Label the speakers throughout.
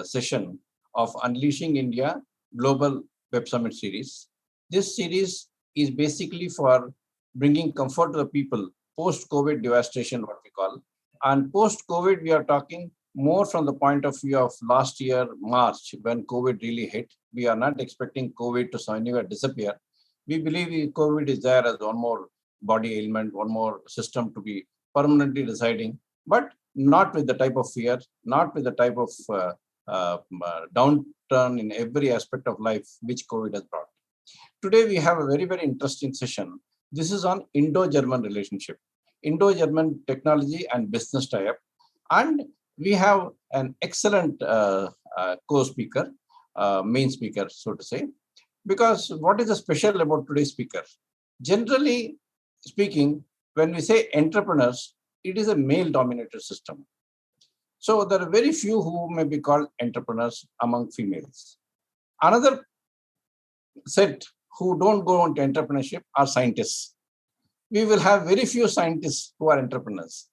Speaker 1: session of Unleashing India Global Web Summit series. This series is basically for bringing comfort to the people post-COVID devastation, what we call. And post-COVID, we are talking more from the point of view of last year, March, when COVID really hit. We are not expecting COVID to anywhere disappear. We believe COVID is there as one more body ailment, one more system to be permanently residing, but not with the type of fear, not with the type of downturn in every aspect of life which COVID has brought. Today, we have a very, very interesting session. This is on Indo-German relationship, Indo-German technology and business tie-up. And we have an excellent co-speaker, main speaker, so to say, because what is special about today's speaker? Generally speaking, when we say entrepreneurs, it is a male-dominated system. So there are very few who may be called entrepreneurs among females. Another set who don't go into entrepreneurship are scientists. We will have very few scientists who are entrepreneurs.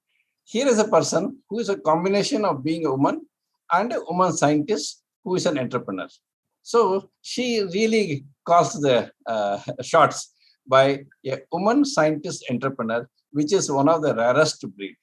Speaker 1: Here is a person who is a combination of being a woman and a woman scientist who is an entrepreneur. So she really calls the shots by a woman scientist entrepreneur, which is one of the rarest breed,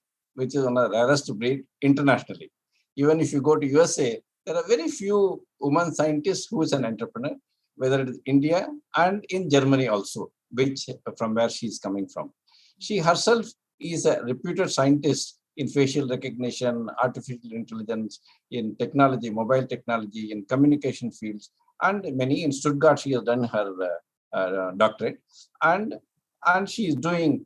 Speaker 1: internationally. Even if you go to USA, there are very few women scientists who is an entrepreneur, whether it is India and in Germany also, which from where she is coming from. She herself is a reputed scientist in facial recognition, artificial intelligence, in technology, mobile technology, in communication fields, and many. In Stuttgart, she has done her doctorate, and she is doing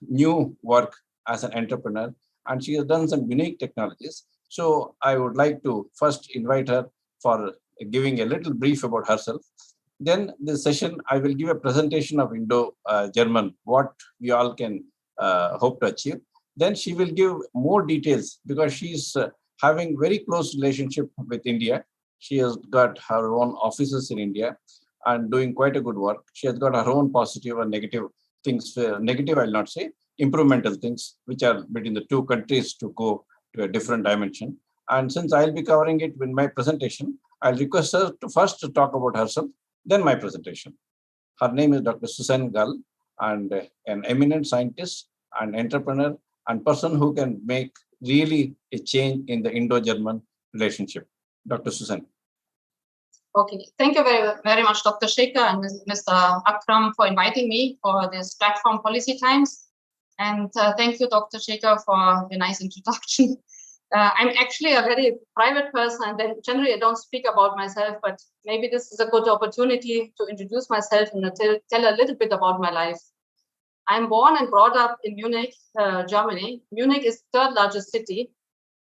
Speaker 1: new work as an entrepreneur, and she has done some unique technologies. So I would like to first invite her for giving a little brief about herself. Then this session, I will give a presentation of Indo-German, what we all can hope to achieve. Then she will give more details because she's having very close relationship with India. She has got her own offices in India and doing quite a good work. She has got her own positive and negative things, negative I'll not say, implemental things, which are between the two countries to go to a different dimension. And since I'll be covering it in my presentation, I'll request her to first talk about herself, then my presentation. Her name is Dr. Susanne Gerl, and an eminent scientist and entrepreneur and person who can make really a change in the Indo-German relationship. Dr. Susanne.
Speaker 2: Okay, thank you very, very much, Dr. Sekhar and Mr. Akram, for inviting me for this platform Policy Times. And thank you, Dr. Sekhar, for the nice introduction. I'm actually a very private person, and then generally I don't speak about myself, but maybe this is a good opportunity to introduce myself and tell a little bit about my life. I'm born and brought up in Munich, Germany. Munich is the third largest city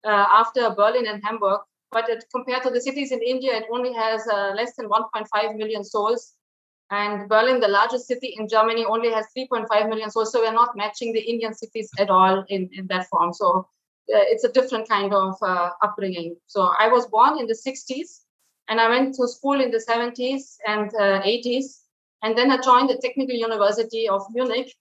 Speaker 2: after Berlin and Hamburg, but compared to the cities in India, it only has less than 1.5 million souls. And Berlin, the largest city in Germany, only has 3.5 million souls. So we're not matching the Indian cities at all in that form. So it's a different kind of upbringing. So I was born in the 60s, and I went to school in the 70s and 80s. And then I joined the Technical University of Munich,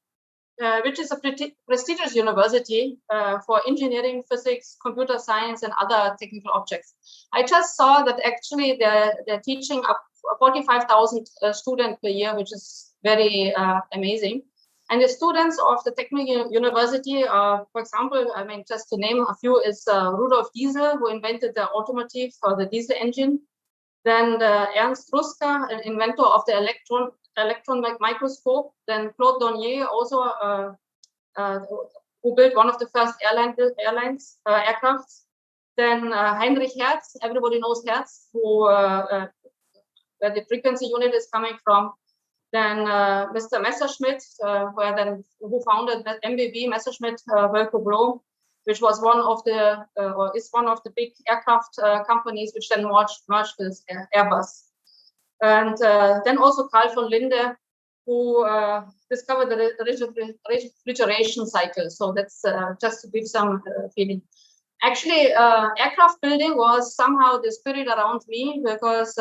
Speaker 2: which is a prestigious university for engineering, physics, computer science, and other technical objects. I just saw that actually they're teaching up 45,000 students per year, which is very amazing. And the students of the Technical University, for example, I mean, just to name a few, is Rudolf Diesel, who invented the automotive for the diesel engine. Then Ernst Ruska, an inventor of the electron microscope. Then Claude Dornier, also who built one of the first aircrafts. Then Heinrich Hertz, everybody knows Hertz, who where the frequency unit is coming from. Then Mr. Messerschmitt, who founded the MBB, Messerschmitt Völko Blohm, which was one of the or is one of the big aircraft companies, which then merged with Airbus. And then also Carl von Linde, who discovered the refrigeration cycle. So that's just to give some feeling. Actually, aircraft building was somehow the spirit around me, because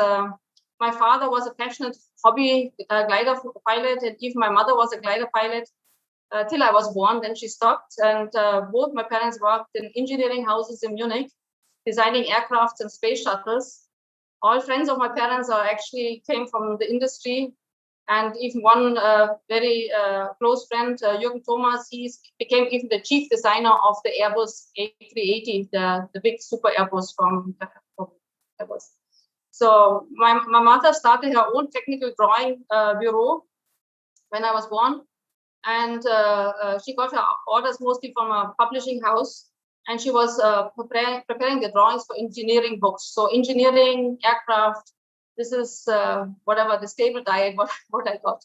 Speaker 2: my father was a passionate hobby glider pilot, and even my mother was a glider pilot till I was born. Then she stopped, and both my parents worked in engineering houses in Munich. designing aircrafts and space shuttles. All friends of my parents actually came from the industry. And even one very close friend, Jürgen Thomas, he became even the chief designer of the Airbus A380, the big super Airbus from Airbus. So my mother started her own technical drawing bureau when I was born. And she got her orders mostly from a publishing house. And she was preparing the drawings for engineering books. So engineering, aircraft, this is whatever the stable diet, what I got.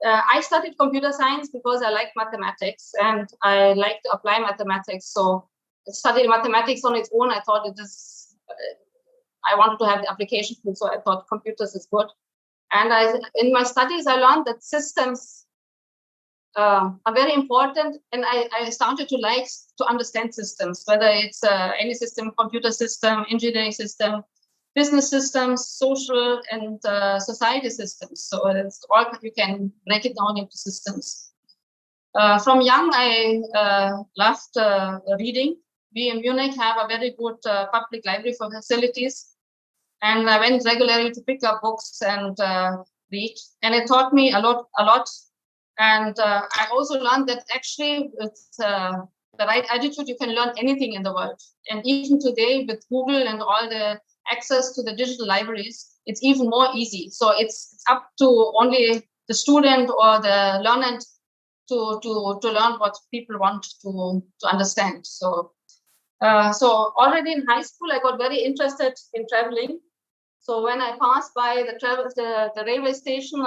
Speaker 2: I studied computer science because I like mathematics and I like to apply mathematics. So studying mathematics on its own, I thought it is, I wanted to have the application field, so I thought computers is good. And in my studies, I learned that systems are very important, and I started to like to understand systems, whether it's any system, computer system, engineering system, business systems, social and society systems. So it's all, you can break it down into systems. From young, I loved reading. We in Munich have a very good public library for facilities, and I went regularly to pick up books and read, and it taught me a lot. And I also learned that actually with the right attitude, you can learn anything in the world. And even today with Google and all the access to the digital libraries, it's even more easy. So it's up to only the student or the learner to learn what people want to understand. So already in high school, I got very interested in traveling. So when I passed by the railway station,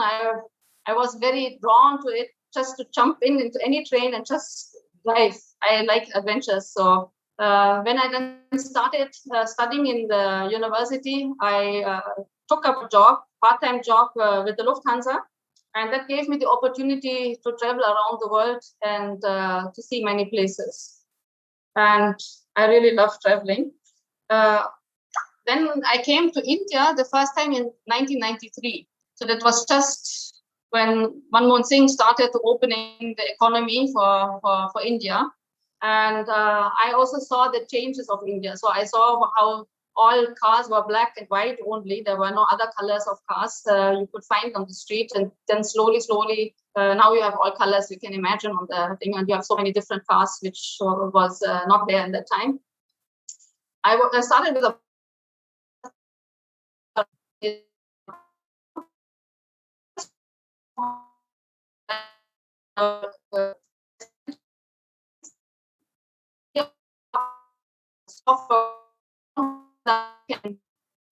Speaker 2: I was very drawn to it, just to jump into any train and just drive. I like adventures. So when I then started studying in the university, I took up a job, part-time job with the Lufthansa. And that gave me the opportunity to travel around the world and to see many places. And I really love traveling. Then I came to India the first time in 1993. So that was just when Manmohan Singh started opening the economy for India. And I also saw the changes of India. So I saw how all cars were black and white only. There were no other colors of cars you could find on the street. And then slowly, now you have all colors you can imagine on the thing. And you have so many different cars, which was not there at that time. I started with a software that can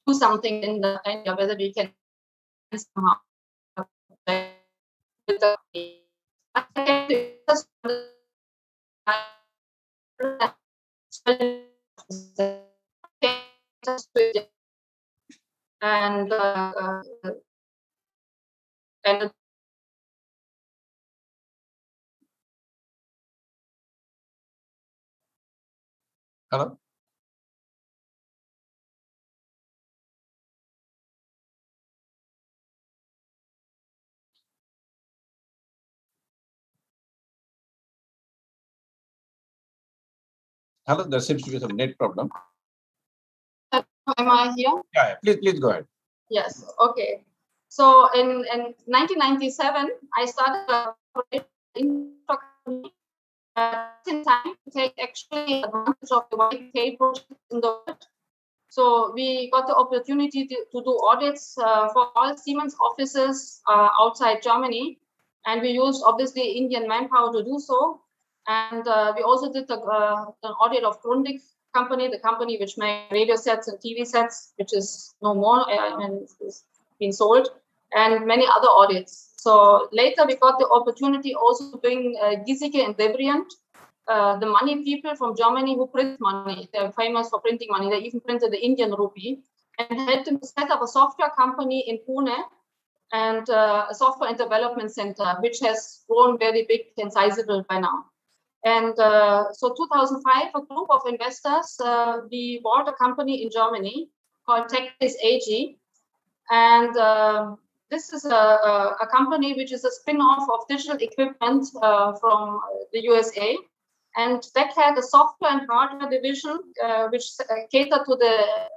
Speaker 2: do something in the area, whether we can somehow with the and
Speaker 1: Hello? Hello, there seems to be some net problem.
Speaker 2: Am I here?
Speaker 1: Yeah, please go ahead.
Speaker 2: Yes, okay. So in 1997, I started in time to take actually advantage of the YK project in the world. So we got the opportunity to do audits for all Siemens offices outside Germany. And we used obviously Indian manpower to do so. And we also did an audit of Grundig company, the company which made radio sets and TV sets, which is no more and it's been sold, and many other audits. So later we got the opportunity also to bring Giesecke and Devrient, the money people from Germany who print money. They're famous for printing money. They even printed the Indian rupee, and helped them to set up a software company in Pune and a software and development center, which has grown very big and sizable by now. And so 2005, a group of investors, we bought a company in Germany called tecways AG. And this is a company which is a spin-off of digital equipment from the USA. And DEC had a software and hardware division, which catered to the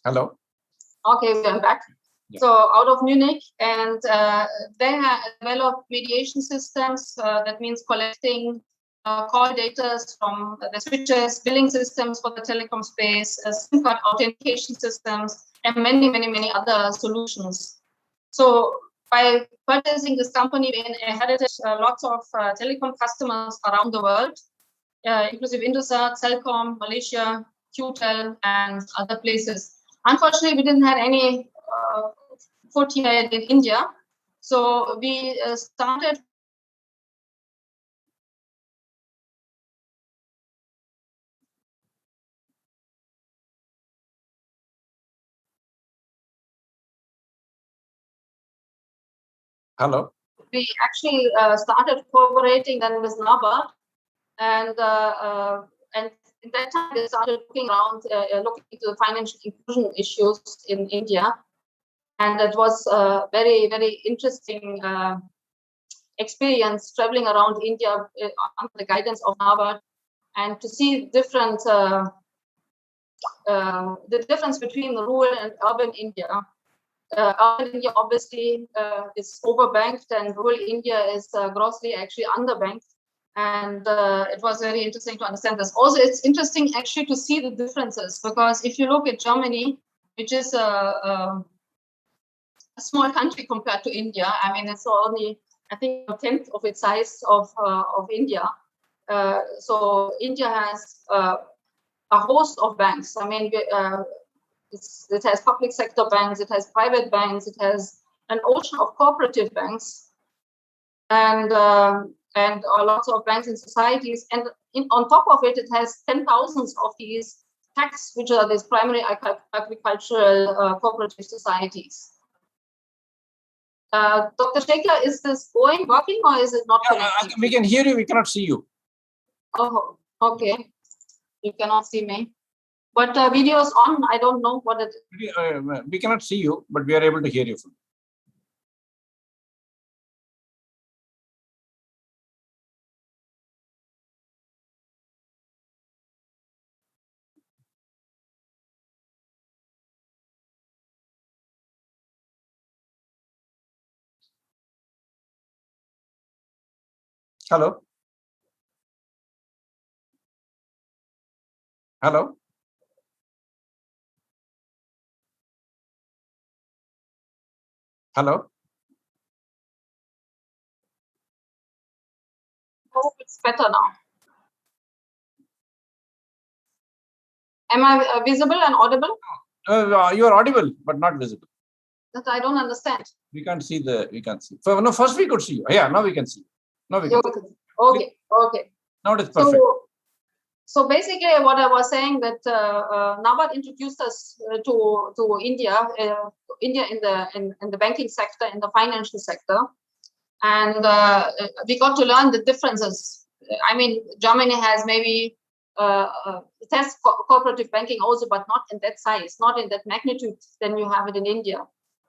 Speaker 1: Hello.
Speaker 2: Okay, we're back. Yeah. So out of Munich, and they have developed mediation systems. That means collecting call data from the switches, billing systems for the telecom space, SIM card authentication systems, and many, many, many other solutions. So by purchasing this company, we inherited lots of telecom customers around the world, inclusive Indosat, Celcom, Malaysia, QTEL, and other places. Unfortunately, we didn't have any foot here in India. So we started.
Speaker 1: Hello.
Speaker 2: We actually started cooperating then with NABARD, and in that time we started looking around, looking into the financial inclusion issues in India, and it was a very, very interesting experience traveling around India under the guidance of NABARD, and to see different the difference between rural and urban India. Urban India obviously is overbanked, and rural India is grossly actually underbanked. And it was very interesting to understand this. Also, it's interesting actually to see the differences, because if you look at Germany, which is a small country compared to India, I mean, it's only, I think, a tenth of its size of India. So India has a host of banks. I mean, it has public sector banks, it has private banks, it has an ocean of cooperative banks, and lots of banks and societies. And on top of it, it has 10,000s of these tax, which are these primary agricultural cooperative societies. Dr. Sekhar, is this working, or is it not?
Speaker 1: We can hear you, we cannot see you.
Speaker 2: Oh, okay. You cannot see me. But video is on, I don't know what it is.
Speaker 1: We cannot see you, but we are able to hear you. Hello. Hello. Hello.
Speaker 2: Hope it's better now. Am I visible and audible?
Speaker 1: You are audible, but not visible.
Speaker 2: That I don't understand.
Speaker 1: We can't see the. We can't see. No, first we could see you. Yeah, now we can see. Now we can.
Speaker 2: Okay. Okay.
Speaker 1: Now it's perfect.
Speaker 2: So basically, what I was saying, that NABARD introduced us to India, India in the banking sector, in the financial sector, and we got to learn the differences. I mean, Germany has maybe it has cooperative banking also, but not in that size, not in that magnitude than you have it in India.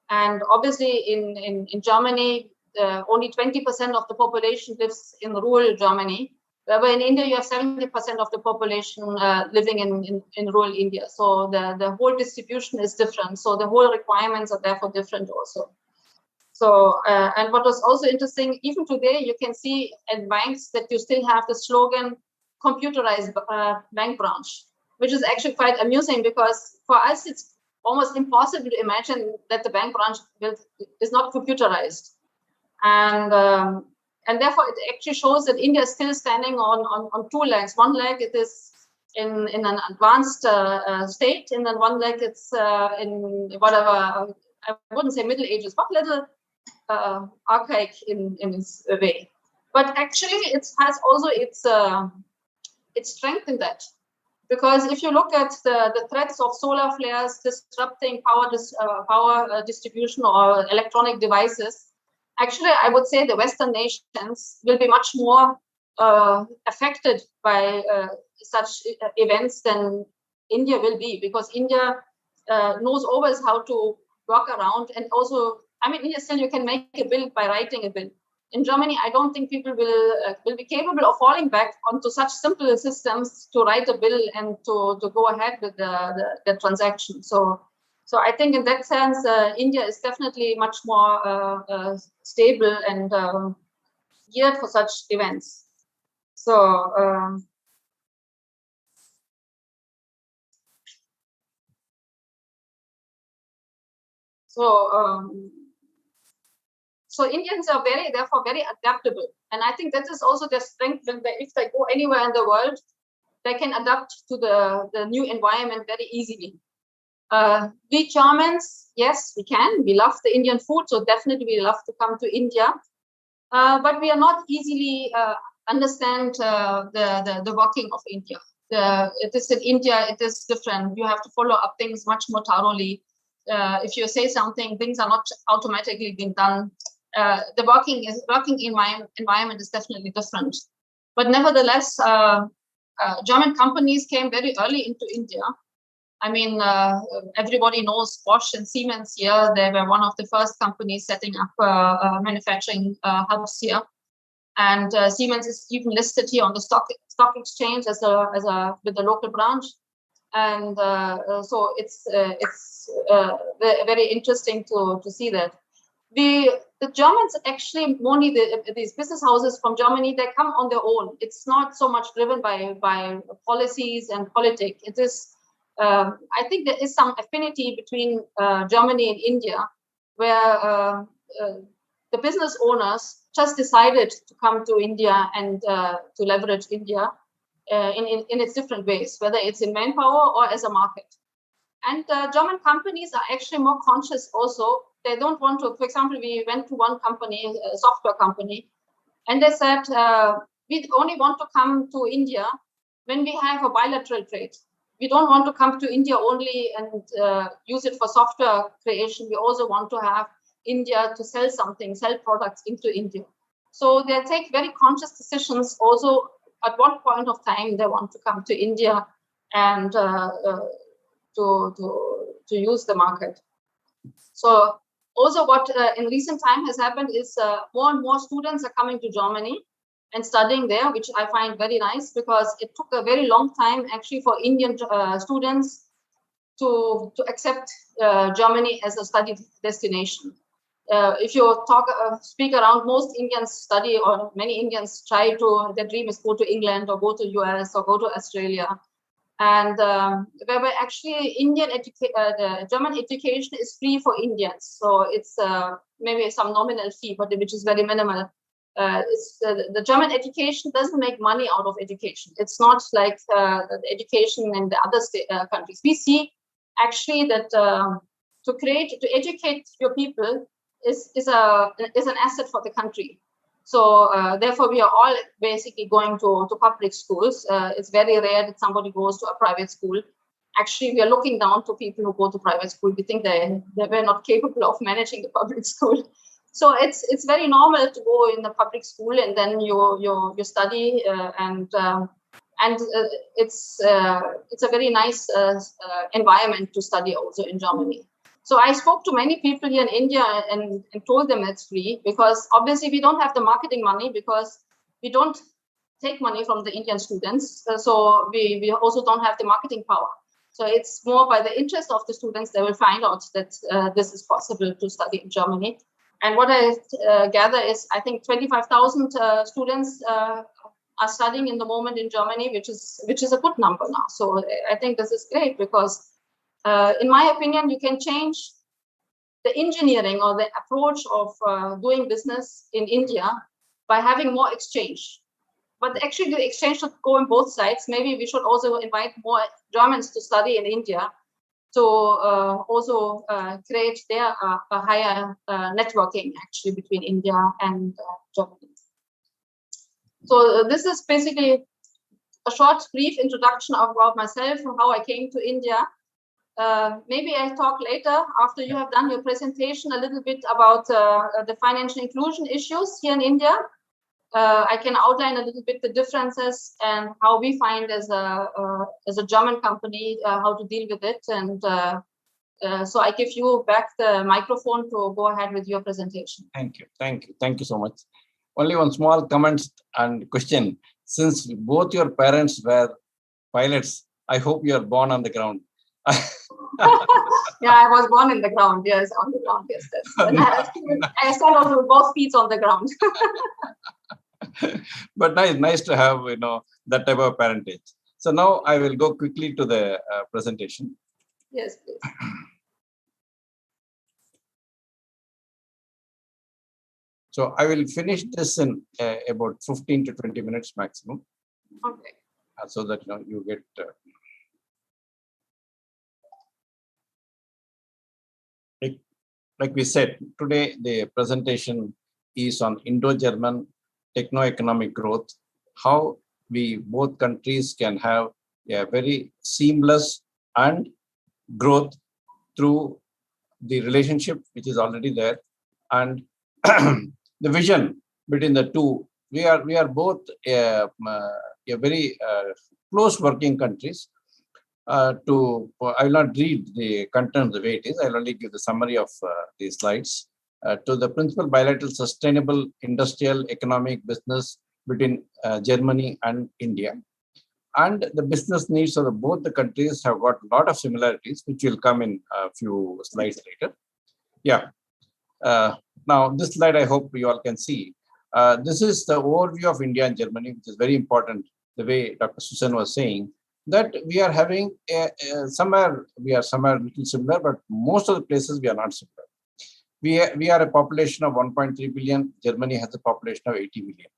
Speaker 2: And obviously, in Germany, only 20% of the population lives in rural Germany. But in India, you have 70% of the population living in rural India. So the whole distribution is different. So the whole requirements are therefore different also. So, and what was also interesting, even today, you can see at banks that you still have the slogan, computerized bank branch, which is actually quite amusing, because for us, it's almost impossible to imagine that the bank branch is not computerized. And therefore, it actually shows that India is still standing on two legs. One leg, it is in an advanced state, and then one leg, it's in whatever, I wouldn't say Middle Ages, but little archaic in its way. But actually, it has also its strength in that. Because if you look at the threats of solar flares disrupting power distribution or electronic devices, actually, I would say the Western nations will be much more affected by such events than India will be, because India knows always how to work around. And also, I mean, India still you can make a bill by writing a bill. In Germany, I don't think people will be capable of falling back onto such simple systems to write a bill and to go ahead with the transaction. So I think in that sense, India is definitely much more stable and geared for such events. So so Indians are therefore very adaptable, and I think that is also their strength. If they go anywhere in the world, they can adapt to the new environment very easily. We Germans, yes, we can. We love the Indian food, so definitely we love to come to India. But we are not easily understand the working of India. It is in India, it is different. You have to follow up things much more thoroughly. If you say something, things are not automatically being done. The working environment is definitely different. But nevertheless, German companies came very early into India. I mean, everybody knows Bosch and Siemens here. They were one of the first companies setting up manufacturing hubs here. And Siemens is even listed here on the stock exchange as a with a local branch. And so it's very interesting to see that. The Germans actually, only these business houses from Germany, they come on their own. It's not so much driven by policies and politics. It is, I think there is some affinity between Germany and India, where the business owners just decided to come to India and to leverage India in its different ways, whether it's in manpower or as a market. And German companies are actually more conscious also. They don't want to, for example, we went to one company, a software company, and they said, we only want to come to India when we have a bilateral trade. We don't want to come to India only and use it for software creation. We also want to have India to sell something, sell products into India. So they take very conscious decisions also at what point of time they want to come to India and to use the market. So also what in recent time has happened is more and more students are coming to Germany and studying there, which I find very nice, because it took a very long time actually for Indian students to accept Germany as a study destination. If you speak around, most Indians study, or many Indians try to, their dream is go to England or go to US or go to Australia. And where actually the German education is free for Indians. So it's maybe some nominal fee, but which is very minimal. The German education doesn't make money out of education. It's not like the education in the other countries. We see actually that to educate your people is an asset for the country. So therefore, we are all basically going to public schools. It's very rare that somebody goes to a private school. Actually, we are looking down to people who go to private school. We think they were not capable of managing the public school. So it's very normal to go in the public school and then you study and it's a very nice environment to study also in Germany. So I spoke to many people here in India and told them it's free, because obviously we don't have the marketing money, because we don't take money from the Indian students. So we also don't have the marketing power. So it's more by the interest of the students, they will find out that this is possible to study in Germany. And what I gather is, I think 25,000 students are studying in the moment in Germany, which is a good number now. So I think this is great, because in my opinion, you can change the engineering or the approach of doing business in India by having more exchange. But actually, the exchange should go on both sides. Maybe we should also invite more Germans to study in India to also create there a higher networking actually between India and Germany. So this is basically a short, brief introduction about myself and how I came to India. Maybe I'll talk later, after you have done your presentation, a little bit about the financial inclusion issues here in India. I can outline a little bit the differences and how we find as a German company how to deal with it. And so I give you back the microphone to go ahead with your presentation.
Speaker 1: Thank you so much. Only one small comment and question. Since both your parents were pilots, I hope you are born on the ground.
Speaker 2: Yeah, I was born in the ground. Yes, on the ground. Yes, I stand on with both feet on the ground.
Speaker 1: But nice to have that type of parentage. So now I will go quickly to the presentation.
Speaker 2: Yes, please.
Speaker 1: So I will finish this in about 15 to 20 minutes maximum.
Speaker 2: Okay.
Speaker 1: So that you get. Like we said, today the presentation is on Indo-German techno-economic growth, how we both countries can have a very seamless and growth through the relationship which is already there, and the vision between the two. We are both a very close working countries. I will not read the content the way it is. I will only give the summary of the slides. To the principal bilateral sustainable industrial economic business between Germany and India. And the business needs of both the countries have got a lot of similarities, which will come in a few slides later. Yeah. Now, this slide I hope you all can see. This is the overview of India and Germany, which is very important, the way Dr. Susanne was saying, that we are having somewhere a little similar, but most of the places we are not similar. We are a population of 1.3 billion. Germany has a population of 80 million.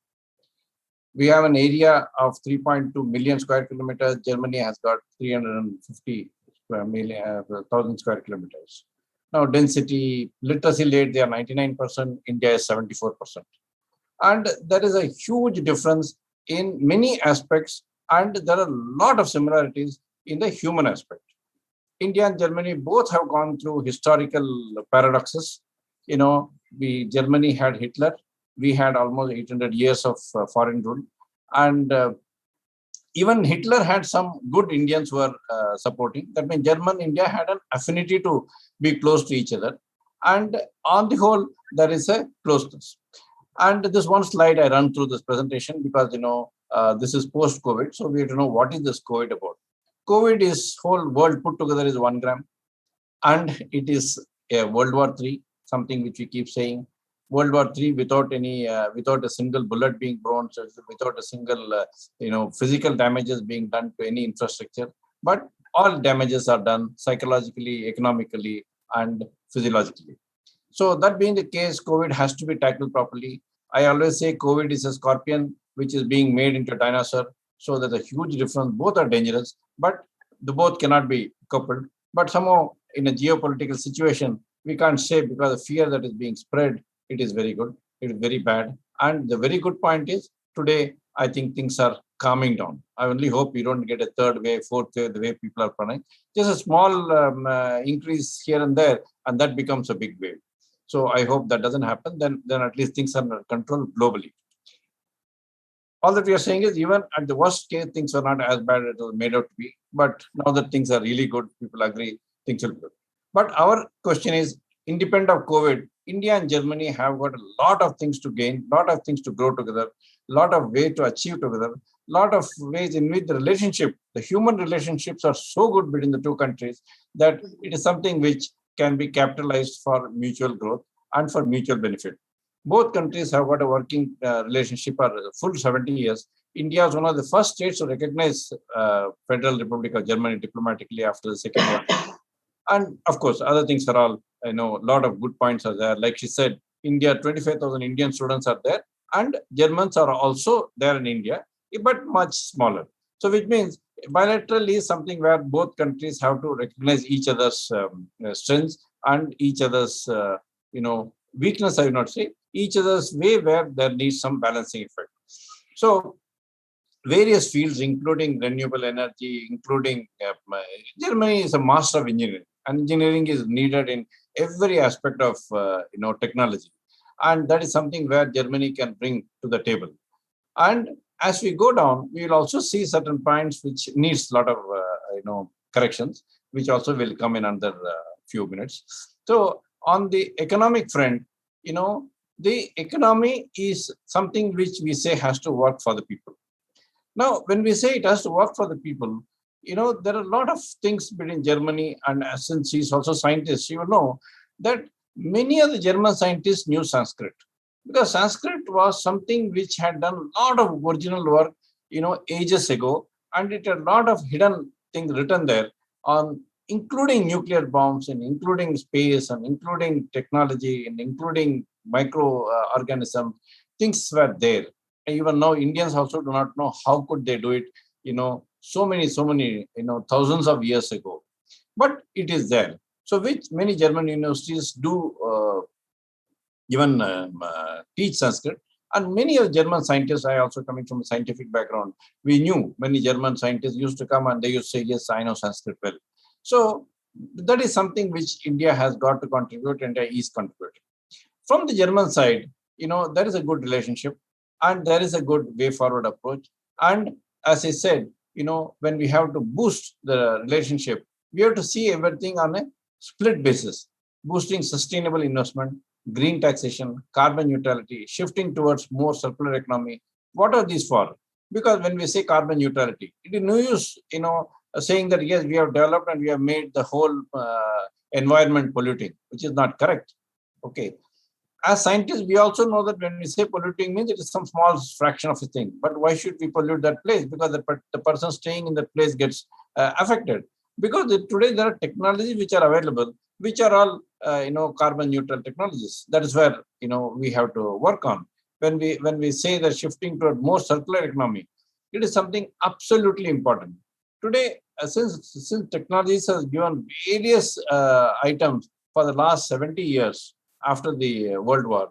Speaker 1: We have an area of 3.2 million square kilometers. Germany has got 350,000 square kilometers. Now, density, literacy rate, they are 99%. India is 74%. And there is a huge difference in many aspects. And there are a lot of similarities in the human aspect. India and Germany both have gone through historical paradoxes. Germany had Hitler. We had almost 800 years of foreign rule. And even Hitler had some good Indians who were supporting. That means India had an affinity to be close to each other. And on the whole, there is a closeness. And this one slide I run through this presentation because, this is post-COVID. So we have to know what is this COVID about. COVID is whole world put together is 1 gram. And it is a World War III, something which we keep saying. World War III without without a single bullet being blown, so without a single, physical damages being done to any infrastructure. But all damages are done psychologically, economically, and physiologically. So that being the case, COVID has to be tackled properly. I always say COVID is a scorpion which is being made into a dinosaur. So there's a huge difference. Both are dangerous, but the both cannot be coupled. But somehow in a geopolitical situation, we can't say because the fear that is being spread, it is very good. It is very bad. And the very good point is today, I think things are calming down. I only hope you don't get a third wave, fourth wave, the way people are planning. Just a small increase here and there, and that becomes a big wave. So I hope that doesn't happen. Then at least things are under control globally. All that we are saying is even at the worst case, things are not as bad as it was made out to be. But now that things are really good, people agree, things will be good. But our question is, independent of COVID, India and Germany have got a lot of things to gain, a lot of things to grow together, a lot of ways to achieve together, a lot of ways in which the human relationships are so good between the two countries that it is something which can be capitalized for mutual growth and for mutual benefit. Both countries have got a working relationship for full 70 years. India is one of the first states to recognize Federal Republic of Germany diplomatically after the Second World War. And of course, other things are all, a lot of good points are there. Like she said, India, 25,000 Indian students are there, and Germans are also there in India, but much smaller. So which means bilateral is something where both countries have to recognize each other's strengths and each other's, weakness, I would not say, each other's way where there needs some balancing effect. So various fields, including renewable energy, including Germany is a master of engineering. And engineering is needed in every aspect of technology. And that is something where Germany can bring to the table. And as we go down, we will also see certain points which needs a lot of corrections, which also will come in under few minutes. So on the economic front, the economy is something which we say has to work for the people. Now, when we say it has to work for the people, there are a lot of things between Germany, and since she's also scientist, you know that many of the German scientists knew Sanskrit, because Sanskrit was something which had done a lot of original work, ages ago, and it had a lot of hidden things written there on, including nuclear bombs and including space and including technology and including microorganisms. Things were there. And even now, Indians also do not know how could they do it, so many, thousands of years ago. But it is there. So which many German universities do even teach Sanskrit. And many of German scientists, I also coming from a scientific background, we knew many German scientists used to come and they used to say, yes, I know Sanskrit well. So that is something which India has got to contribute, and India is contributing. From the German side, there is a good relationship and there is a good way forward approach. And as I said, when we have to boost the relationship, we have to see everything on a split basis, boosting sustainable investment, green taxation, carbon neutrality, shifting towards more circular economy. What are these for? Because when we say carbon neutrality, it is no use, saying that, yes, we have developed and we have made the whole environment polluting, which is not correct. Okay. As scientists, we also know that when we say polluting means it is some small fraction of a thing. But why should we pollute that place? Because the person staying in that place gets affected. Because today there are technologies which are available, which are all carbon neutral technologies. That is where we have to work on. When we say that shifting to a more circular economy, it is something absolutely important. Today, since technologies has given various items for the last 70 years after the World War,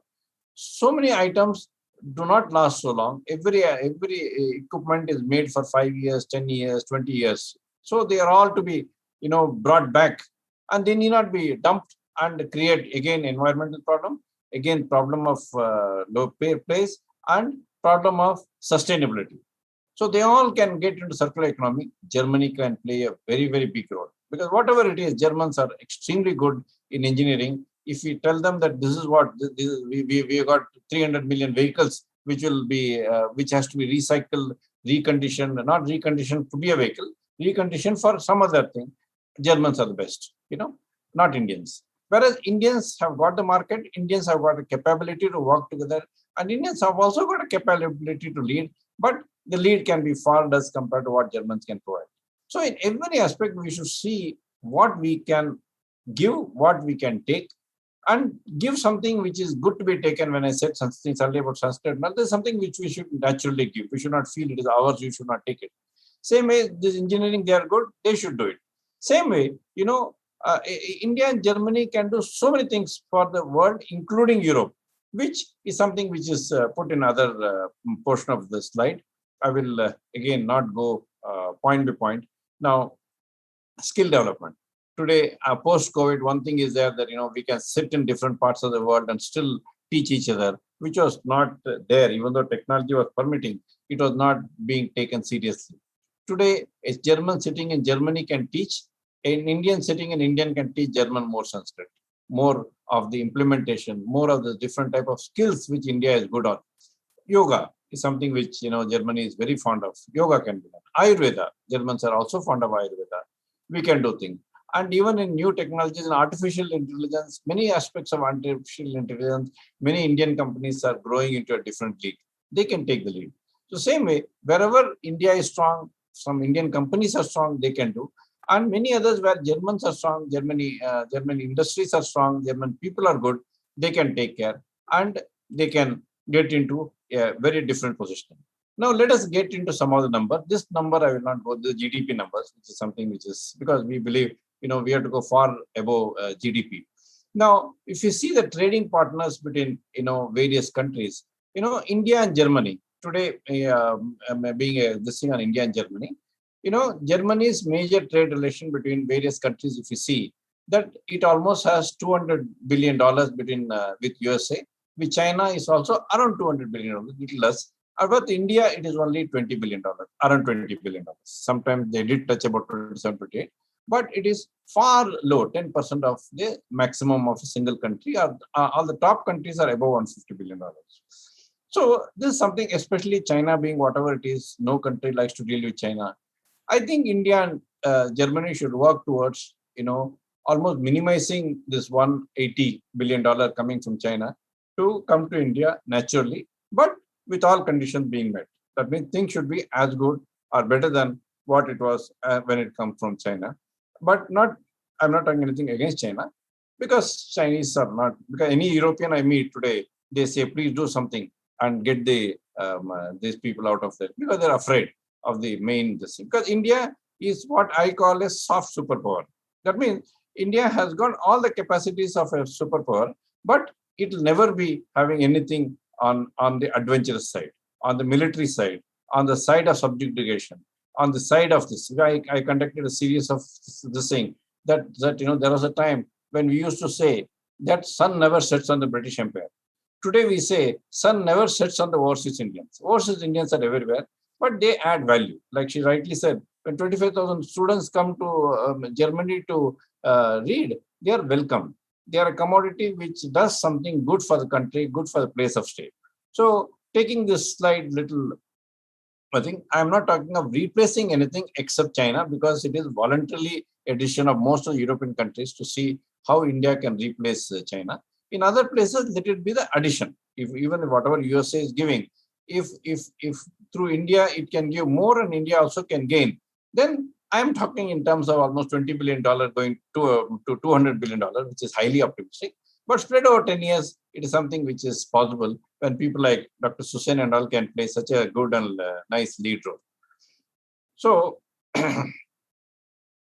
Speaker 1: so many items do not last so long. Every equipment is made for 5 years, 10 years, 20 years. So they are all to be, brought back, and they need not be dumped and create again environmental problem, again problem of low place, and problem of sustainability. So they all can get into circular economy. Germany can play a very, very big role, because whatever it is, Germans are extremely good in engineering. If we tell them that this is what we got 300 million vehicles, which will be which has to be recycled, reconditioned, not reconditioned to be a vehicle, reconditioned for some other thing. Germans are the best, not Indians. Whereas Indians have got the market, Indians have got the capability to work together, and Indians have also got a capability to lead, but the lead can be far less compared to what Germans can provide. So in every aspect, we should see what we can give, what we can take, and give something which is good to be taken. When I said something earlier about Sanskrit, there's something which we should naturally give. We should not feel it is ours, you should not take it. Same way, this engineering, they are good, they should do it. Same way, India and Germany can do so many things for the world, including Europe, which is something which is put in other portion of the slide. I will again not go point by point. Now, skill development. Today, post-COVID, one thing is there that we can sit in different parts of the world and still teach each other, which was not there. Even though technology was permitting, it was not being taken seriously. Today, a German sitting in Germany can teach. An Indian sitting in Indian can teach German more Sanskrit, more of the implementation, more of the different type of skills which India is good on. Yoga is something which Germany is very fond of. Yoga can be done. Ayurveda, Germans are also fond of Ayurveda. We can do things. And even in new technologies and artificial intelligence, many aspects of artificial intelligence, many Indian companies are growing into a different league. They can take the lead. So same way, wherever India is strong, some Indian companies are strong, they can do. And many others where Germans are strong, German industries are strong, German people are good, they can take care and they can get into a very different position. Now, let us get into some of the numbers. This number, I will not go the GDP numbers, which is something which is, because we believe, we have to go far above GDP. Now, if you see the trading partners between, various countries, India and Germany, today being this thing on India and Germany, Germany's major trade relation between various countries, if you see, that it almost has $200 billion between with USA, with China is also around $200 billion, little less. But India, it is only $20 billion, around $20 billion. Sometimes they did touch about 27, 28, but it is far low, 10% of the maximum of a single country. All the top countries are above $150 billion. So this is something, especially China being whatever it is, no country likes to deal with China. I think India and Germany should work towards, almost minimizing this $180 billion coming from China to come to India naturally, but with all conditions being met. That means things should be as good or better than what it was when it comes from China. But I'm not talking anything against China, because Chinese are not, because any European I meet today, they say, please do something and get these people out of there, because they're afraid of the main thing. Because India is what I call a soft superpower. That means India has got all the capacities of a superpower, but it will never be having anything on the adventurous side, on the military side, on the side of subjugation, on the side of this. I conducted a series of this thing that there was a time when we used to say that sun never sets on the British Empire. Today we say sun never sets on the overseas Indians. Overseas Indians are everywhere, but they add value. Like she rightly said, when 25,000 students come to Germany to read, they are welcome. They are a commodity which does something good for the country, good for the place of stay. So taking this slide little, I think I'm not talking of replacing anything except China, because it is voluntarily addition of most of the European countries to see how India can replace China. In other places, let it be the addition. If even whatever USA is giving, if through India it can give more and India also can gain, then I'm talking in terms of almost $20 billion going to $200 billion, which is highly optimistic. But spread over 10 years, it is something which is possible when people like Dr. Susanne and all can play such a good and nice lead role. So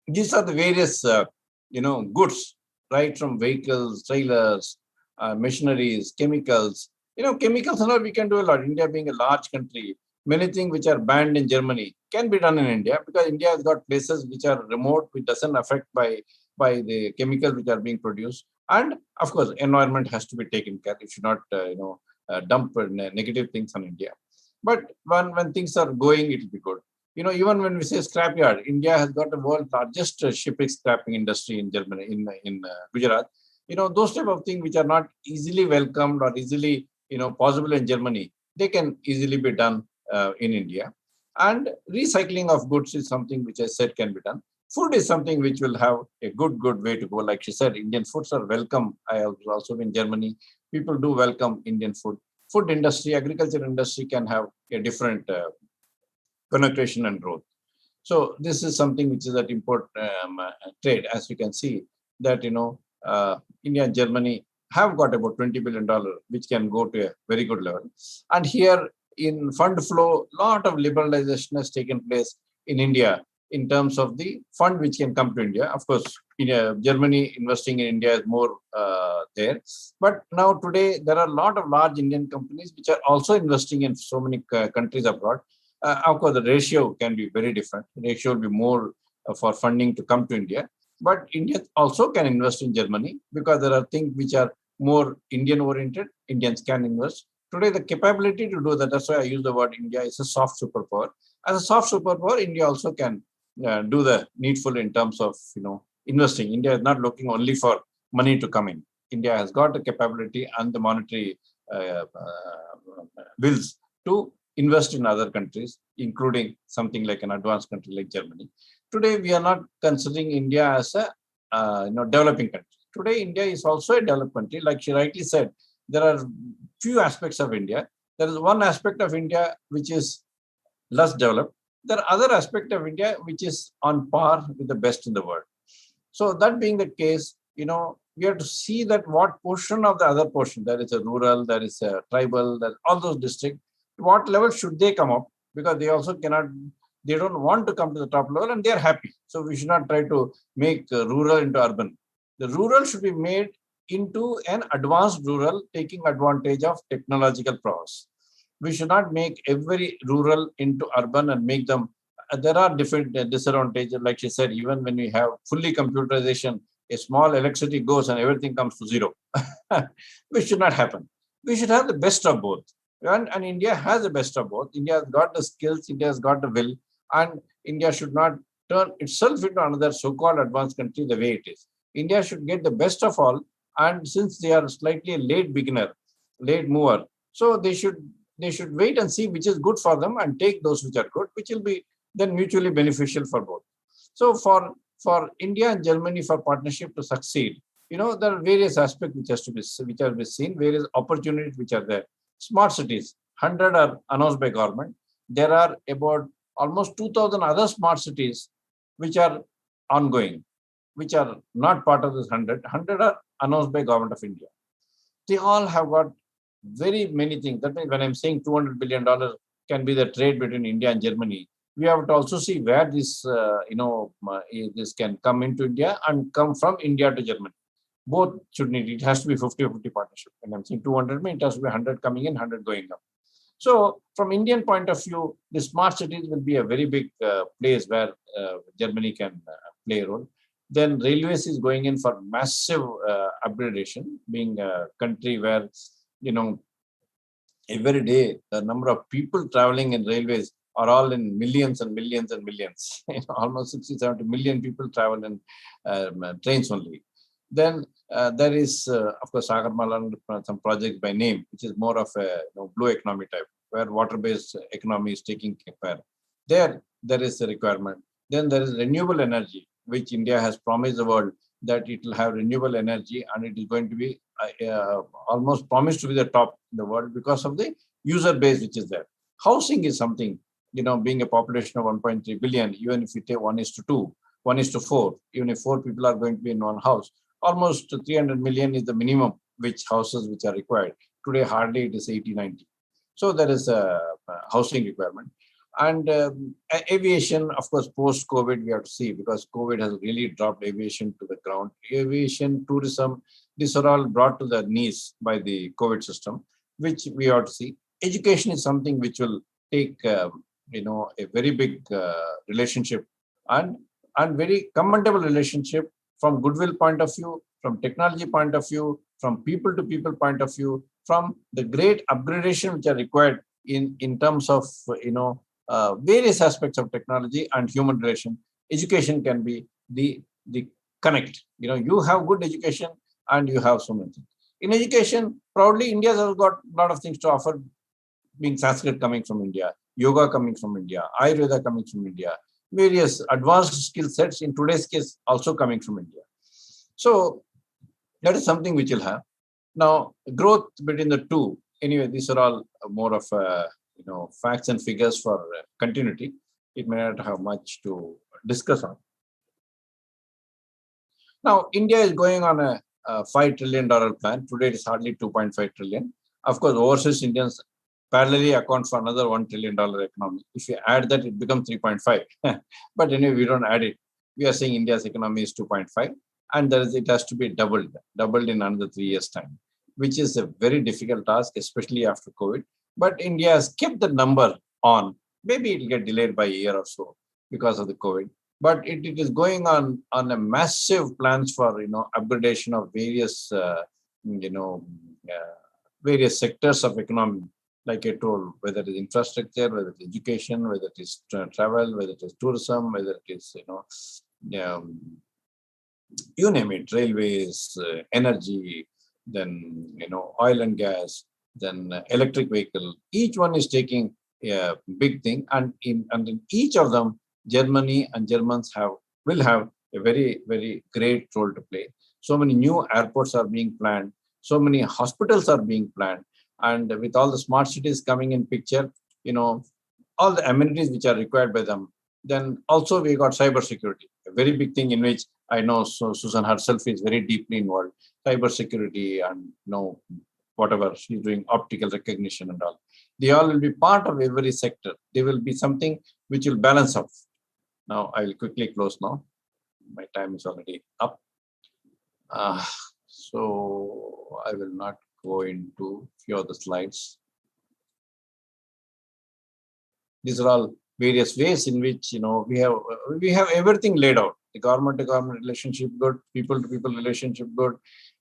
Speaker 1: these are the various, goods, right from vehicles, trailers, machineries, chemicals. Chemicals and all we can do a lot. India being a large country, many things which are banned in Germany can be done in India, because India has got places which are remote, which doesn't affect by the chemicals which are being produced. And of course, environment has to be taken care. It should not, dump negative things on India. But when things are going, it will be good. Even when we say scrapyard, India has got the world's largest shipping scrapping industry in Germany, in Gujarat. Those type of things which are not easily welcomed or easily, possible in Germany, they can easily be done in India. And recycling of goods is something which I said can be done. Food is something which will have a good way to go. Like she said, Indian foods are welcome. I have also been in Germany. People do welcome Indian food. Food industry, agriculture industry can have a different penetration and growth. So this is something which is at import trade. As you can see that, India and Germany have got about $20 billion, which can go to a very good level. And here in fund flow, lot of liberalization has taken place in India in terms of the fund which can come to India. Of course, Germany investing in India is more there. But now today, there are a lot of large Indian companies which are also investing in so many countries abroad. Of course, the ratio can be very different. The ratio will be more for funding to come to India. But India also can invest in Germany, because there are things which are more Indian oriented. Indians can invest. Today, the capability to do that, that's why I use the word India is a soft superpower. As a soft superpower, India also can do the needful in terms of, investing. India is not looking only for money to come in. India has got the capability and the monetary wills to invest in other countries, including something like an advanced country like Germany. Today, we are not considering India as a developing country. Today, India is also a developed country. Like she rightly said, there are few aspects of India. There is one aspect of India which is less developed. There are other aspects of India which is on par with the best in the world. So that being the case, we have to see that what portion of the other portion, there is a rural, there is a tribal, there all those districts, what level should they come up? Because they also they don't want to come to the top level and they are happy. So we should not try to make rural into urban. The rural should be made into an advanced rural, taking advantage of technological prowess. We should not make every rural into urban and make them, there are different disadvantages. Like she said, even when we have fully computerization, a small electricity goes and everything comes to zero. Which should not happen. We should have the best of both. And India has the best of both. India has got the skills, India has got the will, and India should not turn itself into another so-called advanced country the way it is. India should get the best of all, and since they are slightly a late beginner, late mover, so they should wait and see which is good for them and take those which are good, which will be then mutually beneficial for both. So for India and Germany for partnership to succeed, there are various aspects which are to be seen, various opportunities which are there. Smart cities, 100 are announced by government. There are about almost 2,000 other smart cities which are ongoing, which are not part of this 100. 100 are announced by government of India. They all have got very many things. That means when I'm saying $200 billion can be the trade between India and Germany, we have to also see where this can come into India and come from India to Germany. Both should need, it has to be 50-50 partnership. When I'm saying 200, it has to be 100 coming in, 100 going up. So from Indian point of view, the smart cities will be a very big place where Germany can play a role. Then railways is going in for massive upgradation, being a country where, every day the number of people traveling in railways are all in millions and millions and millions. Almost 60-70 million people travel in trains only. Then there is, of course, Sagarmala and some projects by name, which is more of a blue economy type, where water-based economy is taking care. There is a requirement. Then there is renewable energy, which India has promised the world that it will have renewable energy, and it is going to be almost promised to be the top in the world because of the user base which is there. Housing is something, being a population of 1.3 billion, even if you take 1:2, 1:4, even if 4 people are going to be in one house, almost 300 million is the minimum which houses which are required. Today, hardly it is 80-90. So there is a housing requirement. And aviation, of course, post-COVID, we have to see, because COVID has really dropped aviation to the ground. Aviation, tourism, these are all brought to their knees by the COVID system, which we have to see. Education is something which will take, a very big relationship and very commendable relationship from goodwill point of view, from technology point of view, from people to people point of view, from the great upgradation which are required in terms of, various aspects of technology and human relation. Education can be the connect. You have good education and you have so many things. In education, proudly, India has got a lot of things to offer, being Sanskrit coming from India, yoga coming from India, Ayurveda coming from India, various advanced skill sets in today's case also coming from India. So that is something which will have. Now, growth between the two, anyway, these are all more of facts and figures for continuity. It may not have much to discuss on. Now, India is going on a $5 trillion plan. Today, it is hardly 2.5 trillion. Of course, overseas Indians parallelly account for another $1 trillion economy. If you add that, it becomes 3.5. But anyway, we don't add it. We are saying India's economy is 2.5, and it has to be doubled in another 3 years' time, which is a very difficult task, especially after COVID. But India has kept the number on. Maybe it will get delayed by a year or so because of the COVID. But it is going on a massive plans for upgradation of various various sectors of economy. Like I told, whether it is infrastructure, whether it is education, whether it is travel, whether it is tourism, whether it is you name it, railways, energy, then oil and gas, then electric vehicle. Each one is taking a big thing, and in each of them, Germany and Germans will have a very, very great role to play. So many new airports are being planned. So many hospitals are being planned. And with all the smart cities coming in picture, all the amenities which are required by them. Then also we got cybersecurity, a very big thing in which I know Susanne herself is very deeply involved. Cybersecurity and whatever she's doing, optical recognition and all. They all will be part of every sector. They will be something which will balance out. Now I will quickly close now. My time is already up. So I will not go into few of the slides. These are all various ways in which we have everything laid out. The government to government relationship good, people to people relationship good.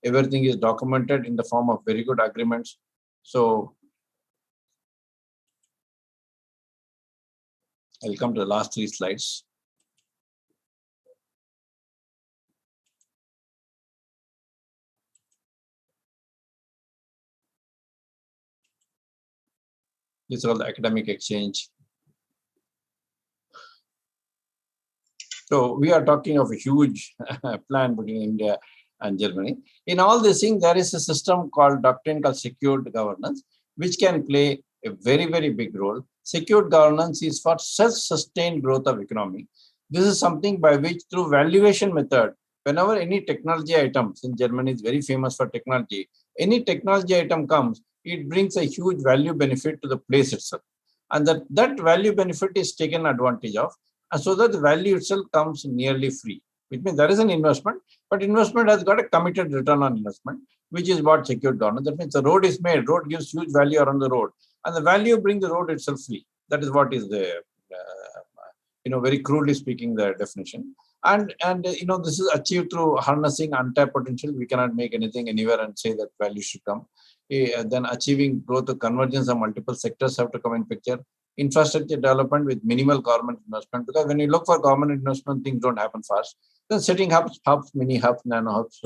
Speaker 1: Everything is documented in the form of very good agreements. So I'll come to the last 3 slides. This is all the academic exchange. So we are talking of a huge plan between India and Germany. In all these things, there is a system called doctrine called secured governance, which can play a very, very big role. Secured governance is for self-sustained growth of economy. This is something by which through valuation method, whenever any technology items, in Germany is very famous for technology, any technology item comes, it brings a huge value benefit to the place itself. And that value benefit is taken advantage of, and so that the value itself comes nearly free, which means there is an investment, but investment has got a committed return on investment, which is what secured governance. That means the road is made, road gives huge value around the road, and the value brings the road itself free. That is what is the, very crudely speaking, the definition. And this is achieved through harnessing untapped potential. We cannot make anything anywhere and say that value should come. Then achieving growth of convergence of multiple sectors have to come in picture. Infrastructure development with minimal government investment, because when you look for government investment, things don't happen fast. Then setting hubs, mini hubs, nano hubs,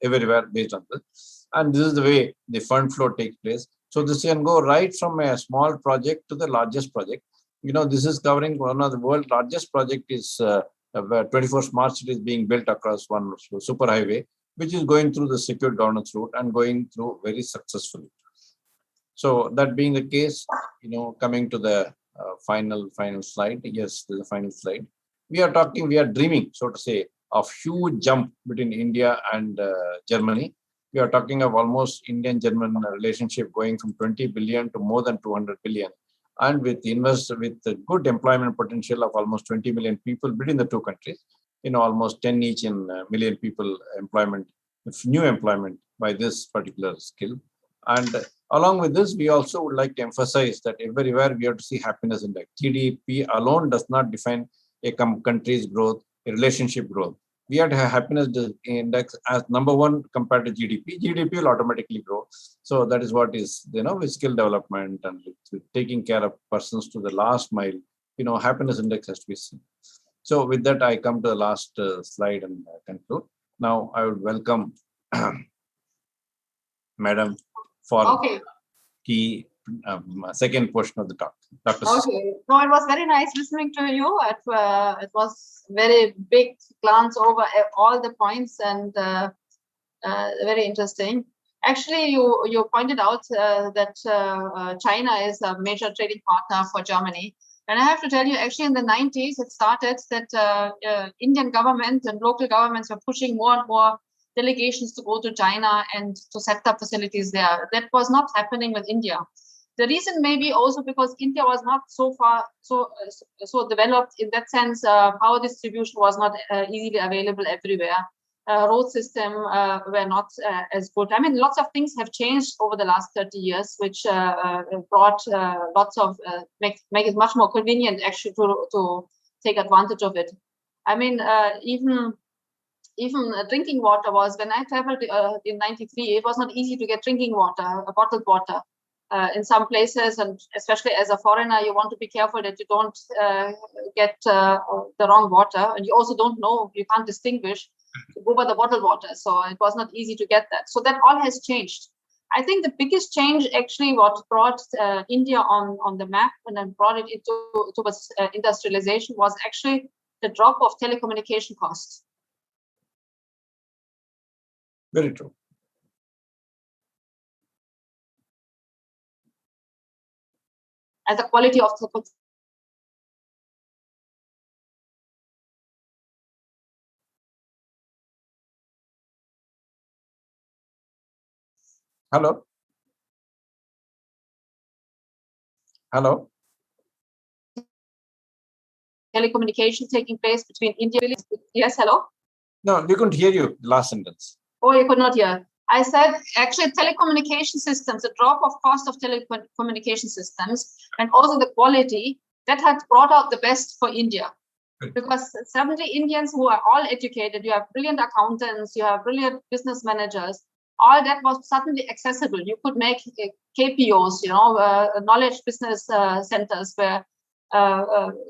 Speaker 1: everywhere based on this. And this is the way the fund flow takes place. So this can go right from a small project to the largest project. This is covering one of the world's largest project is 24 smart cities being built across one super highway, which is going through the secured governance route and going through very successfully. So that being the case, coming to the final slide. Yes, the final slide. We are dreaming, so to say, of huge jump between India and Germany. We are talking of almost Indian-German relationship going from 20 billion to more than 200 billion. And with the good employment potential of almost 20 million people between the two countries, almost 10 each in million people employment, new employment by this particular skill. And along with this, we also would like to emphasize that everywhere we have to see happiness index. GDP alone does not define a country's growth, a relationship growth. We have to have happiness index as number 1 compared to GDP. GDP will automatically grow. So that is what is, with skill development and with taking care of persons to the last mile, happiness index has to be seen. So with that, I come to the last slide and conclude. Now I would welcome Madam for the second portion of the talk. Dr.
Speaker 2: Okay. No, it was very nice listening to you. It was very big glance over all the points and very interesting. Actually, you pointed out that China is a major trading partner for Germany. And I have to tell you, actually, in the 90s, it started that Indian government and local governments were pushing more and more delegations to go to China and to set up facilities there. That was not happening with India. The reason may be also because India was not so developed in that sense. Power distribution was not easily available everywhere. Road system were not as good. I mean, lots of things have changed over the last 30 years, which brought lots of make it much more convenient actually to take advantage of it. I mean, even drinking water was, when I traveled in '93, it was not easy to get drinking water, bottled water. In some places, and especially as a foreigner, you want to be careful that you don't get the wrong water, and you also don't know, you can't distinguish, to go by the bottled water. So it was not easy to get that. So that all has changed. I think the biggest change, actually, what brought India on the map and then brought it towards industrialization was actually the drop of telecommunication costs.
Speaker 1: Very true.
Speaker 2: And the quality of the
Speaker 1: Hello. Hello.
Speaker 2: Telecommunication taking place between India. Yes, hello.
Speaker 1: No, we couldn't hear you. Last sentence.
Speaker 2: Oh, you could not hear. I said, actually, telecommunication systems, the drop of cost of telecommunication systems, and also the quality, that had brought out the best for India. Right. Because suddenly Indians who are all educated, you have brilliant accountants, you have brilliant business managers, all that was suddenly accessible. You could make KPOs, knowledge business centers where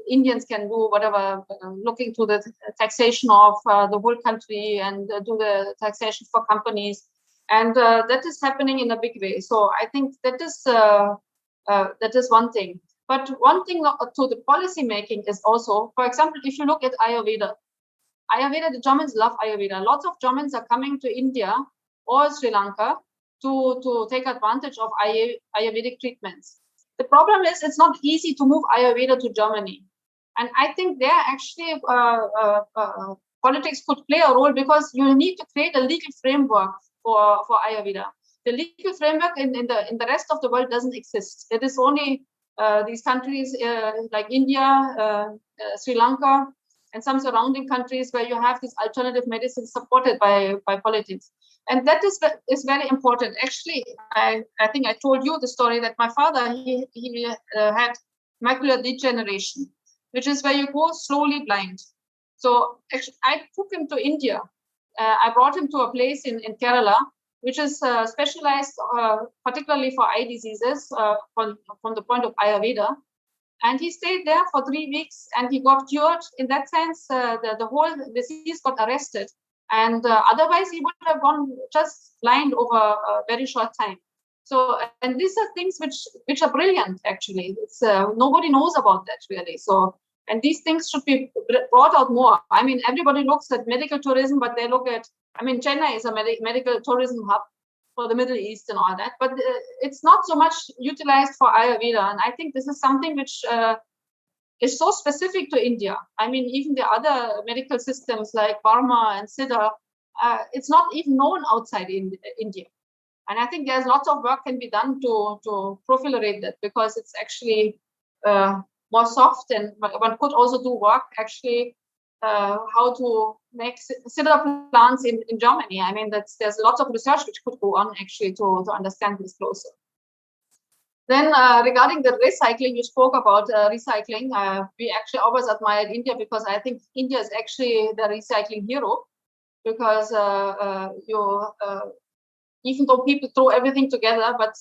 Speaker 2: Indians can do whatever, looking to the taxation of the whole country and do the taxation for companies. And that is happening in a big way. So I think that is one thing. But one thing to the policy making is also, for example, if you look at Ayurveda, the Germans love Ayurveda. Lots of Germans are coming to India or Sri Lanka to take advantage of Ayurvedic treatments. The problem is it's not easy to move Ayurveda to Germany. And I think there actually politics could play a role, because you need to create a legal framework for Ayurveda. The legal framework in the rest of the world doesn't exist. It is only these countries like India, Sri Lanka, and some surrounding countries where you have this alternative medicine supported by politics. And that is very important. Actually, I think I told you the story that my father, he had macular degeneration, which is where you go slowly blind. So actually, I took him to India. I brought him to a place in Kerala, which is specialized particularly for eye diseases from the point of Ayurveda. And he stayed there for 3 weeks and he got cured. In that sense, the whole disease got arrested. And otherwise, he would have gone just blind over a very short time. So, and these are things which are brilliant, actually. It's nobody knows about that, really. So, and these things should be brought out more. I mean, everybody looks at medical tourism, but they look at, I mean, Chennai is a medical tourism hub for the Middle East and all that, but it's not so much utilized for Ayurveda. And I think this is something which is so specific to India. I mean, even the other medical systems like Burma and Siddha, it's not even known outside India. And I think there's lots of work can be done to proliferate that, because it's actually more soft, and one could also do work actually how to make Siddha plants in Germany. I mean, there's lots of research which could go on actually to understand this closer. Then regarding the recycling, you spoke about recycling. We actually always admired India, because I think India is actually the recycling hero, because even though people throw everything together, but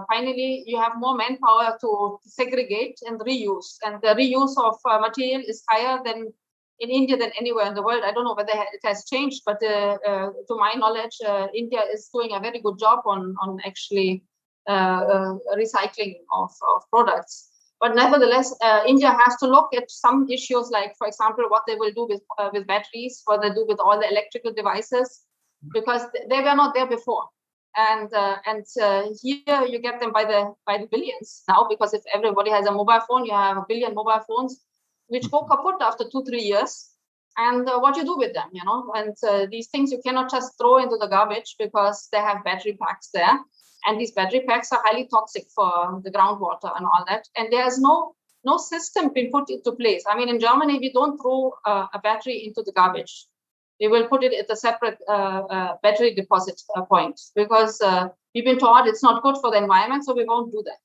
Speaker 2: finally you have more manpower to segregate and reuse. And the reuse of material is higher than in India than anywhere in the world. I don't know whether it has changed, but to my knowledge, India is doing a very good job on actually recycling of products. But nevertheless, India has to look at some issues, like, for example, what they will do with batteries, what they do with all the electrical devices, because they were not there before. And here you get them by the billions now, because if everybody has a mobile phone, you have a billion mobile phones, which go kaput after 2-3 years. And what you do with them, and these things you cannot just throw into the garbage, because they have battery packs there. And these battery packs are highly toxic for the groundwater and all that. And there's no system been put into place. I mean, in Germany, we don't throw a battery into the garbage. We will put it at a separate battery deposit point, because we've been taught it's not good for the environment, so we won't do that.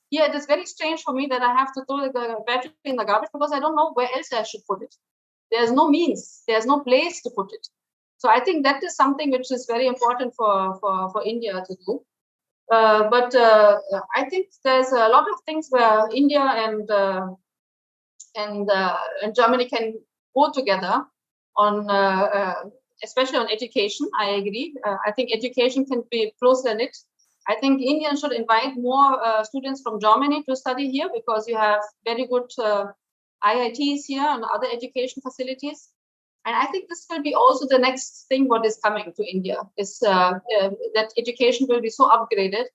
Speaker 2: Here, it is very strange for me that I have to throw the battery in the garbage, because I don't know where else I should put it. There's no means, there's no place to put it. So I think that is something which is very important for India to do. But I think there's a lot of things where India and Germany can go together on, especially on education. I agree. I think education can be closer knit. I think India should invite more students from Germany to study here, because you have very good IITs here and other education facilities. And I think this will be also the next thing what is coming to India, is that education will be so upgraded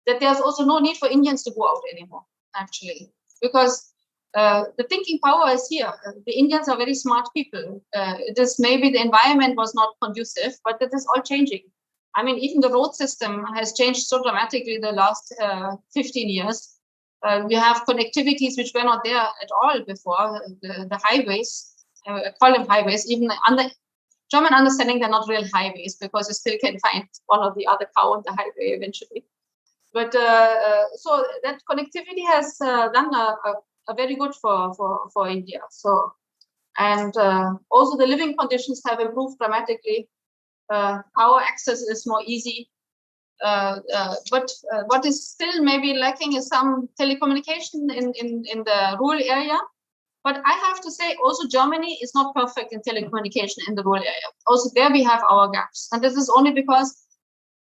Speaker 2: that there's also no need for Indians to go out anymore, actually, because the thinking power is here. The Indians are very smart people. It is maybe the environment was not conducive, but that is all changing. I mean, even the road system has changed so dramatically the last 15 years. We have connectivities which were not there at all before. The highways, I call them highways, even under German understanding, they're not real highways, because you still can find one or the other cow on the highway eventually. But so that connectivity has done a very good for India. So, and also the living conditions have improved dramatically. Power access is more easy. But what is still maybe lacking is some telecommunication in the rural area. But I have to say, also Germany is not perfect in telecommunication in the rural area. Also there we have our gaps. And this is only because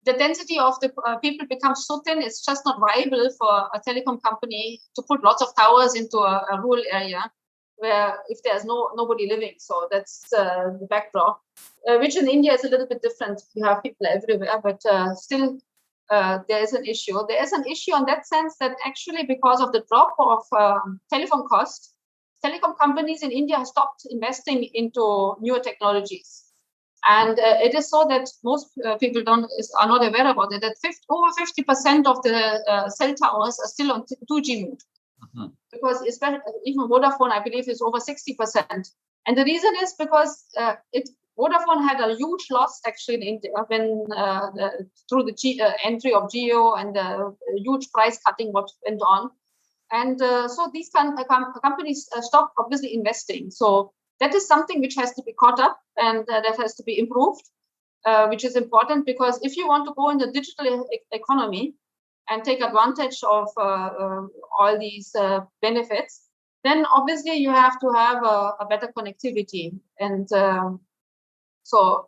Speaker 2: the density of the people becomes so thin, it's just not viable for a telecom company to put lots of towers into a rural area where if there's nobody living. So that's the backdrop, which in India is a little bit different. You have people everywhere, but still there is an issue. There is an issue in that sense that actually because of the drop of telephone costs, telecom companies in India have stopped investing into newer technologies. And it is so that most people are not aware about it, that over 50% of the cell towers are still on 2G mode. Mm-hmm. Because especially, even Vodafone, I believe, is over 60%. And the reason is because Vodafone had a huge loss actually in India when through the entry of Jio and the huge price cutting what went on. And so these companies stopped obviously investing. So that is something which has to be caught up and that has to be improved, which is important because if you want to go in the digital economy and take advantage of all these benefits, then obviously you have to have a better connectivity. And so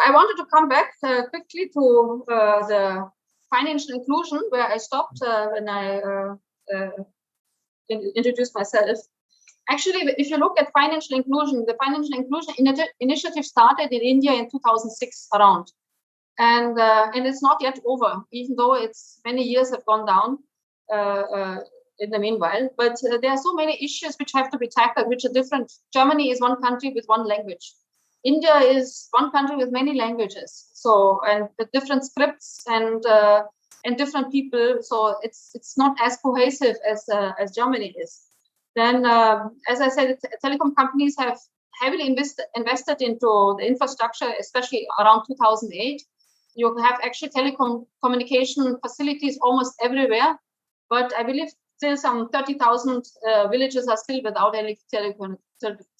Speaker 2: I wanted to come back quickly to the financial inclusion where I stopped when I introduced myself. Actually, if you look at financial inclusion, the financial inclusion initiative started in India in 2006 around. And it's not yet over, even though it's many years have gone down in the meanwhile. But there are so many issues which have to be tackled, which are different. Germany is one country with one language. India is one country with many languages. So, and the different scripts and different people. So it's not as cohesive as Germany is. Then, as I said, telecom companies have heavily invested into the infrastructure, especially around 2008. You have actually telecommunication facilities almost everywhere, but I believe still some 30,000 villages are still without any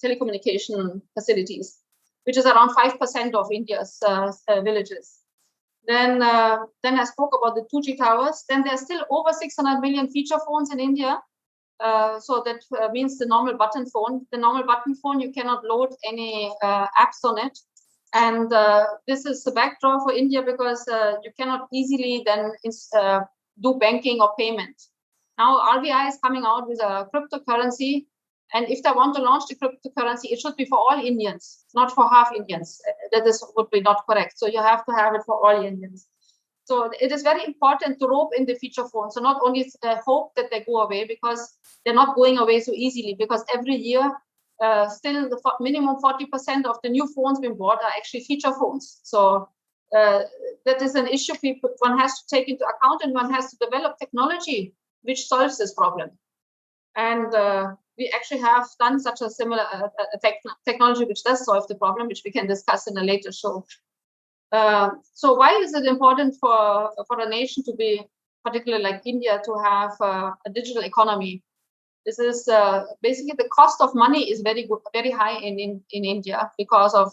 Speaker 2: telecommunication facilities, which is around 5% of India's villages. Then I spoke about the 2G towers. Then there's still over 600 million feature phones in India. So that means the normal button phone. The normal button phone, you cannot load any apps on it. And this is the backdrop for India because you cannot easily then do banking or payment. Now RBI is coming out with a cryptocurrency. And if they want to launch the cryptocurrency, it should be for all Indians, not for half Indians. That would be not correct. So you have to have it for all Indians. So it is very important to rope in the feature phones. So not only hope that they go away, because they're not going away so easily, because every year, still the minimum 40% of the new phones being bought are actually feature phones. So that is an issue one has to take into account, and one has to develop technology which solves this problem. And we actually have done such a similar technology which does solve the problem, which we can discuss in a later show. So why is it important for a nation to be, particularly like India, to have a digital economy? This is basically the cost of money is very high in India because of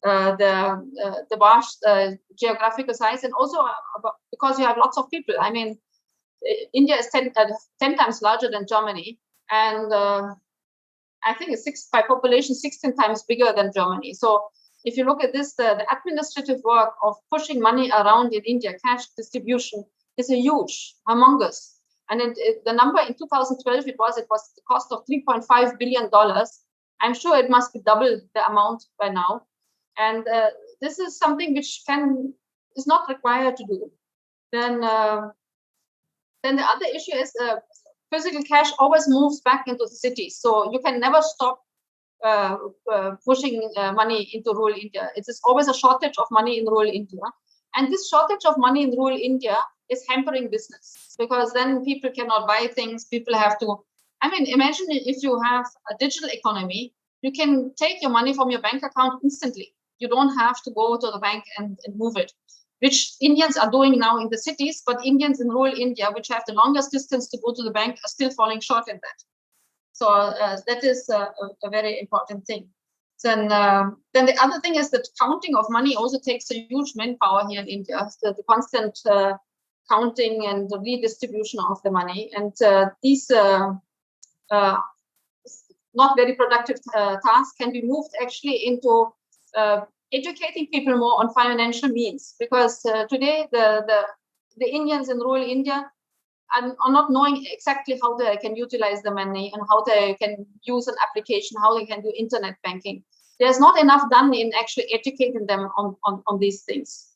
Speaker 2: the vast geographical size, and also because you have lots of people. I mean, India is 10 times larger than Germany, and I think it's by population 16 times bigger than Germany. So if you look at this, the administrative work of pushing money around in India, cash distribution, is a huge, humongous. And the number in 2012, it was the cost of $3.5 billion. I'm sure it must be double the amount by now. And this is something which is not required to do. Then the other issue is physical cash always moves back into the cities. So you can never stop pushing money into rural India. It is always a shortage of money in rural India. And this shortage of money in rural India is hampering business, because then people cannot buy things. People have to, I mean, imagine if you have a digital economy, you can take your money from your bank account instantly. You don't have to go to the bank and move it, which Indians are doing now in the cities, but Indians in rural India, which have the longest distance to go to the bank, are still falling short in that. So that is a very important thing. Then the other thing is that counting of money also takes a huge manpower here in India. So the constant counting and the redistribution of the money, and these not very productive tasks can be moved actually into educating people more on financial means, because today the Indians in rural India are not knowing exactly how they can utilize the money and how they can use an application, how they can do internet banking. There's not enough done in actually educating them on these things.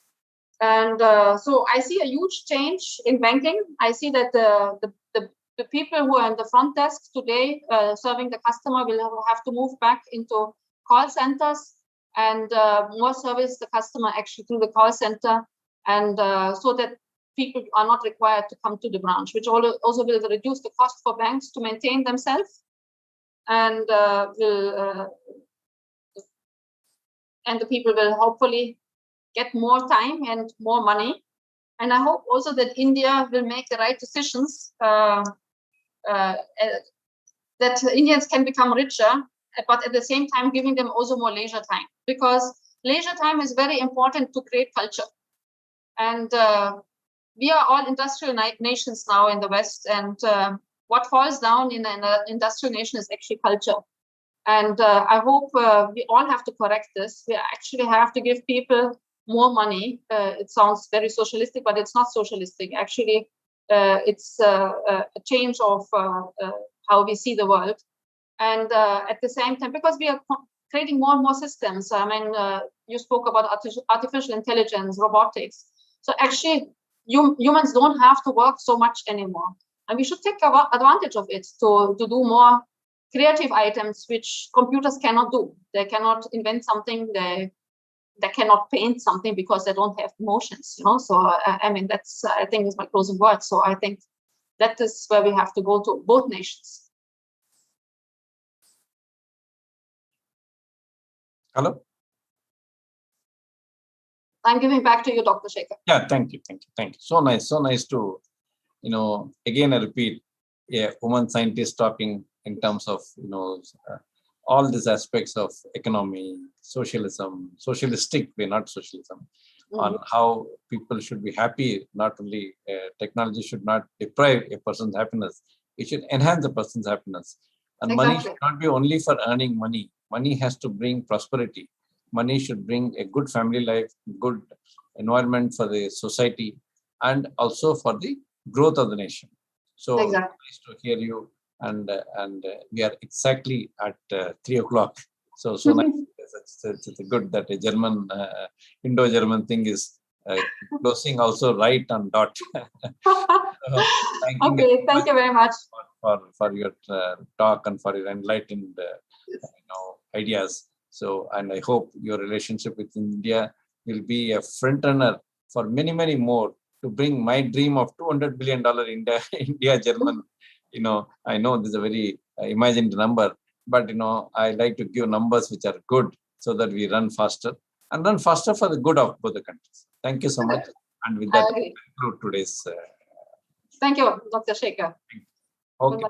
Speaker 2: And so I see a huge change in banking. I see that the people who are in the front desk today serving the customer will have to move back into call centers and more service the customer actually through the call center, and so that people are not required to come to the branch, which also will reduce the cost for banks to maintain themselves, and and the people will hopefully get more time and more money. And I hope also that India will make the right decisions, that Indians can become richer, but at the same time giving them also more leisure time, because leisure time is very important to create culture. And we are all industrial nations now in the West, and what falls down in an industrial nation is actually culture. And I hope we all have to correct this. We actually have to give people more money. It sounds very socialistic, but it's not socialistic. Actually, it's a change of how we see the world. And at the same time, because we are creating more and more systems. I mean, you spoke about artificial intelligence, robotics. So actually, humans don't have to work so much anymore. And we should take advantage of it to do more creative items which computers cannot do. They cannot invent something. They cannot paint something because they don't have emotions, you know. So I mean, that's, I think, is my closing word. So I think that is where we have to go to, both nations.
Speaker 1: Hello.
Speaker 2: I'm giving back to you, Dr. Sekhar.
Speaker 1: Yeah, thank you. So nice to, again I repeat, woman scientists talking in terms of, all these aspects of economy, socialism, socialistic way, not socialism, on how people should be happy. Not only technology should not deprive a person's happiness, it should enhance a person's happiness. And money should not be only for earning money. Money has to bring prosperity. Money should bring a good family life, good environment for the society, and also for the growth of the nation. So nice to hear you. And we are exactly at 3 o'clock. So nice. It's good that a German, Indo-German thing is closing also right on dot.
Speaker 2: Thank you very much
Speaker 1: for your talk and for your enlightened ideas. So, and I hope your relationship with India will be a front runner for many more to bring my dream of $200 billion India German. I know this is a very imagined number, but I like to give numbers which are good so that we run faster for the good of both the countries. Thank you so much. And with that, I conclude today's.
Speaker 2: Thank you, Dr. Sekhar.
Speaker 1: Okay.